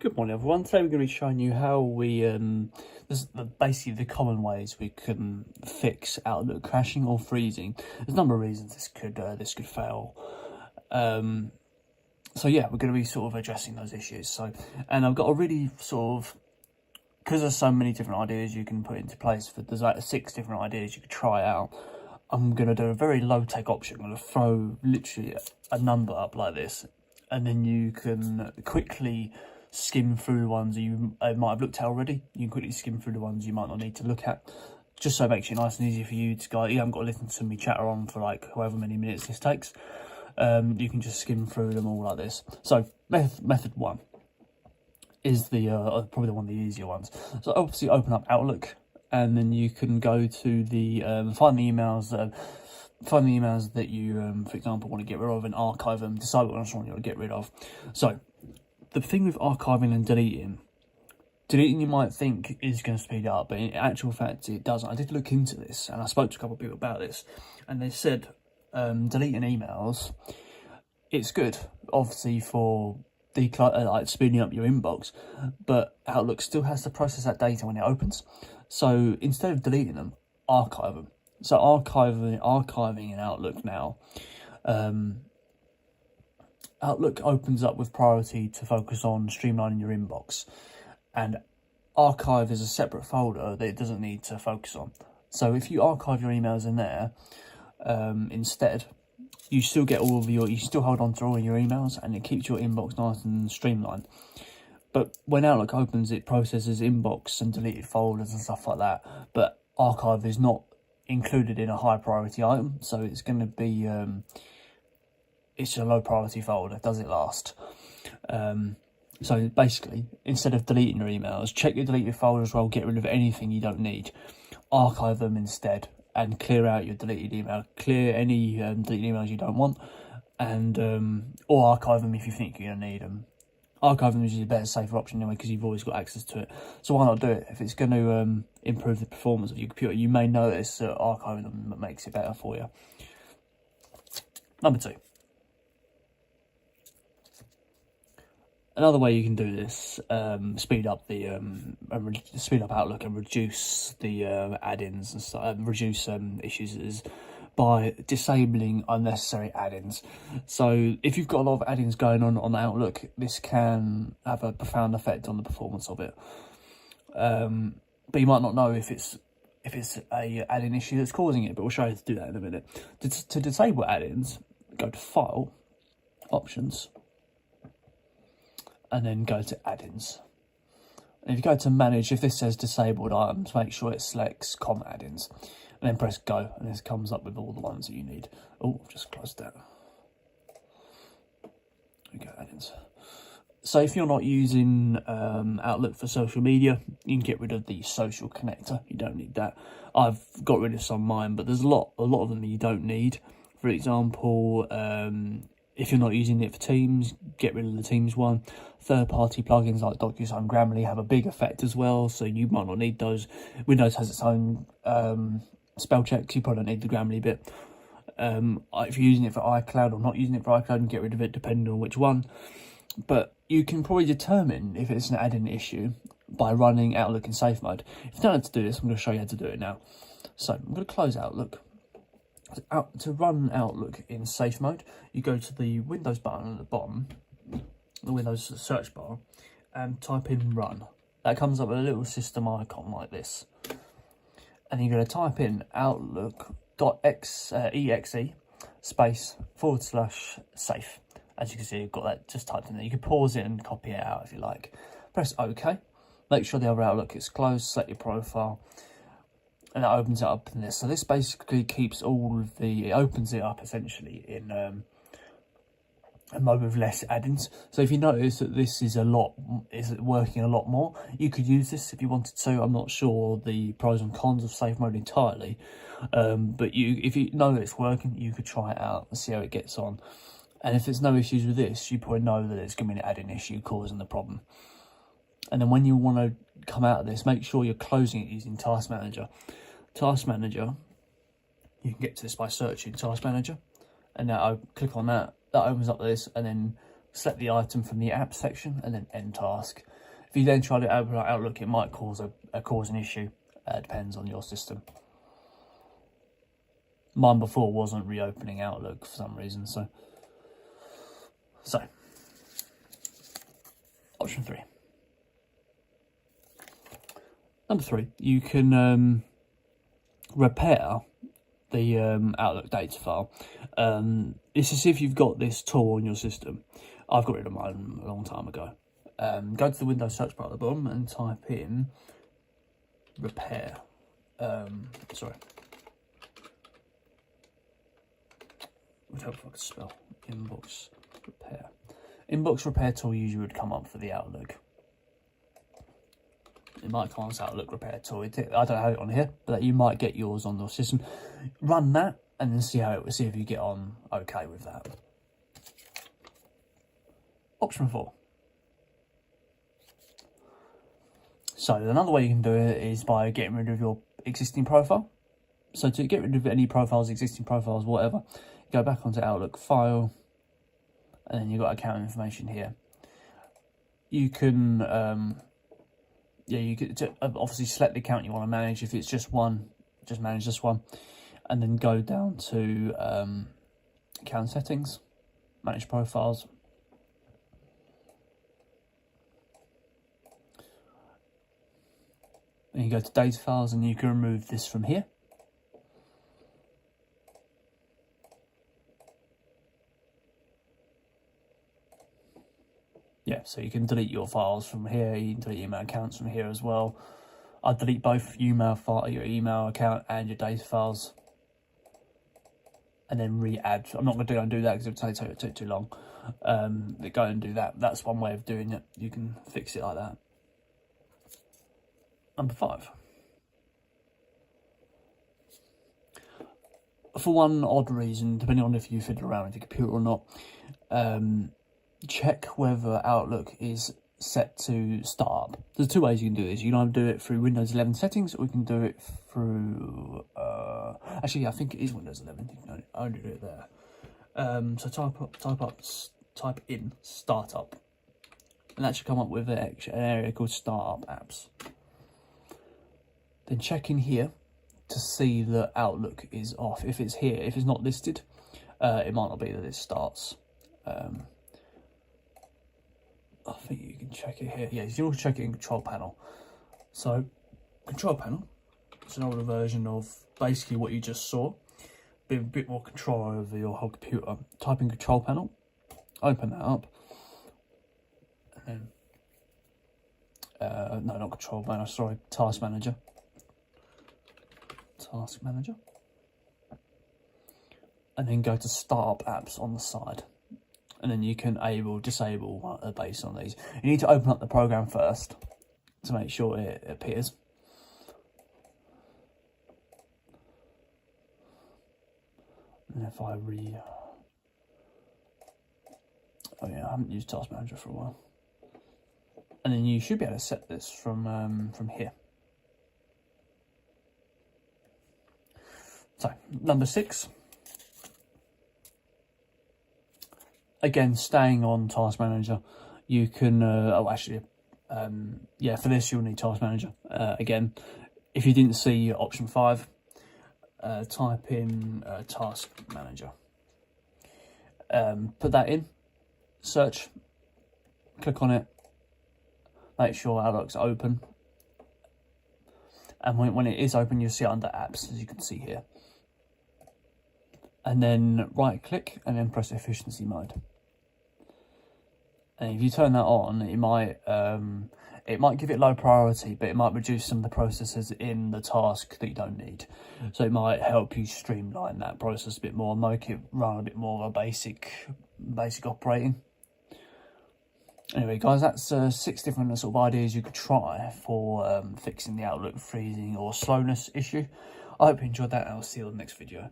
Good morning, everyone. Today we're going to be showing you how we, basically the common ways we can fix Outlook crashing or freezing. There's a number of reasons this could fail. So yeah, we're going to be sort of addressing those issues. And I've got a really because there's so many different ideas you can put into place. There's like 6 different ideas you could try out. I'm going to do a very low-tech option. I'm going to throw literally a number up like this, and then you can quickly skim through the ones you might have looked at already. You can quickly skim through the ones you might not need to look at, just so it makes it nice and easy for you to go. You haven't got to listen to me chatter on for like however many minutes this takes. You can just skim through them all like this. So method 1 is probably one of the easier ones. So obviously open up Outlook, and then you can go to the find the emails that you for example want to get rid of and archive them. Decide what one you want to get rid of. So the thing with archiving and deleting you might think is going to speed up, but in actual fact it doesn't. I did look into this and I spoke to a couple of people about this, and they said deleting emails, it's good obviously for like speeding up your inbox, but Outlook still has to process that data when it opens. So instead of deleting them, archive them. So archiving in Outlook now, Outlook opens up with priority to focus on streamlining your inbox, and archive is a separate folder that it doesn't need to focus on. So if you archive your emails in there instead, you still get you still hold on to all of your emails, and it keeps your inbox nice and streamlined. But when Outlook opens, it processes inbox and deleted folders and stuff like that, but archive is not included in a high priority item, so it's going to be it's a low priority folder. Does it last? So basically, instead of deleting your emails, check your deleted folder as well. Get rid of anything you don't need. Archive them instead, and clear out your deleted email. Clear any deleted emails you don't want, and or archive them if you think you're gonna need them. Archive them is a better, safer option anyway, because you've always got access to it. So why not do it? If it's going to improve the performance of your computer, you may notice that archiving them makes it better for you. Number 2. Another way you can do this, speed up Outlook and reduce the add-ins and stuff, reduce issues, is by disabling unnecessary add-ins. So if you've got a lot of add-ins going on Outlook, this can have a profound effect on the performance of it. But you might not know if it's a add-in issue that's causing it, but we'll show you how to do that in a minute. To disable add-ins, go to File, Options, and then go to Add-ins. And if you go to Manage, if this says Disabled Items, make sure it selects Common Add-ins, and then press Go, and this comes up with all the ones that you need. Oh, I've just closed that. There we go, Add-ins. So if you're not using Outlook for social media, you can get rid of the social connector. You don't need that. I've got rid of some of mine, but there's a lot of them that you don't need. For example, if you're not using it for Teams, get rid of the Teams one. Third-party plugins like DocuSign, Grammarly have a big effect as well, so you might not need those. Windows has its own spell checks. You probably don't need the Grammarly bit. If you're using it for iCloud or not using it for iCloud, and get rid of it depending on which one. But you can probably determine if it's an add-in issue by running Outlook in safe mode. If you don't know how to do this, I'm going to show you how to do it now. So I'm going to close Outlook. To run Outlook in safe mode, you go to the Windows button at the bottom, the Windows search bar, and type in Run. That comes up with a little system icon like this. And you're going to type in outlook.exe space / safe. As you can see, you've got that just typed in there. You can pause it and copy it out if you like. Press OK. Make sure the other Outlook is closed. Select your profile. And that opens it up in this. So this basically keeps all of it opens it up essentially in a mode with less add-ins. So if you notice that this is working a lot more, you could use this if you wanted to. I'm not sure the pros and cons of safe mode entirely, but if you know that it's working, you could try it out and see how it gets on. And if there's no issues with this, you probably know that it's going to be an add-in issue causing the problem. And then when you want to come out of this, make sure you're closing it using Task Manager. Task Manager, you can get to this by searching Task Manager, and now I click on that. That opens up this, and then select the item from the app section and then end task. If you then try to open Outlook, it might cause an issue. Depends on your system. Mine before wasn't reopening Outlook for some reason, so option 3. Number 3, you can repair the Outlook data file. It's as if you've got this tool on your system. I've got rid of mine a long time ago. Go to the Windows search bar at the bottom and type in repair. Sorry. Would help if I could spell inbox repair. Inbox repair tool usually would come up for the Outlook. It might come on as Outlook repair tool. I don't have it on here, but you might get yours on your system. Run that and then see if you get on okay with that. Option 4. So another way you can do it is by getting rid of your existing profile. So to get rid of any profiles, existing profiles, whatever, go back onto Outlook File, and then you've got account information here. You can, you could obviously select the account you want to manage. If it's just one, just manage this one, and then go down to account settings, manage profiles. And you go to data files, and you can remove this from here. Yeah, so you can delete your files from here. You can delete email accounts from here as well. I'd delete both your email account and your data files, and then re-add. I'm not going to go and do that because it would take too long. Go and do that. That's one way of doing it. You can fix it like that. Number 5. For one odd reason, depending on if you fiddle around with the computer or not, check whether Outlook is set to start up. There's 2 ways you can do this. You can either do it through Windows 11 settings, or you can do it through... actually, I think it is Windows 11. You can only do it there. So type in startup, and that should come up with an area called Startup Apps. Then check in here to see that Outlook is off. If it's here, if it's not listed, it might not be that it starts. I think you can check it here. Yeah, you can also check it in Control Panel. So, Control Panel, it's an older version of basically what you just saw. A bit more control over your whole computer. Type in Control Panel, open that up, and then, no, not Control Panel, sorry, Task Manager. Task Manager. And then go to Startup Apps on the side. And then you can disable based on these. You need to open up the program first to make sure it appears. And if I oh yeah, I haven't used Task Manager for a while. And then you should be able to set this from here. So, number 6. Again, staying on Task Manager, you can, yeah, for this you'll need Task Manager. Again, if you didn't see option 5, type in Task Manager. Put that in, search, click on it, make sure Outlook's open. And when it is open, you'll see it under Apps, as you can see here. And then right click and then press efficiency mode. And if you turn that on, it might give it low priority, but it might reduce some of the processes in the task that you don't need. So it might help you streamline that process a bit more, make it run a bit more of a basic operating. Anyway, guys, that's 6 different sort of ideas you could try for fixing the Outlook freezing or slowness issue. I hope you enjoyed that, and I'll see you on the next video.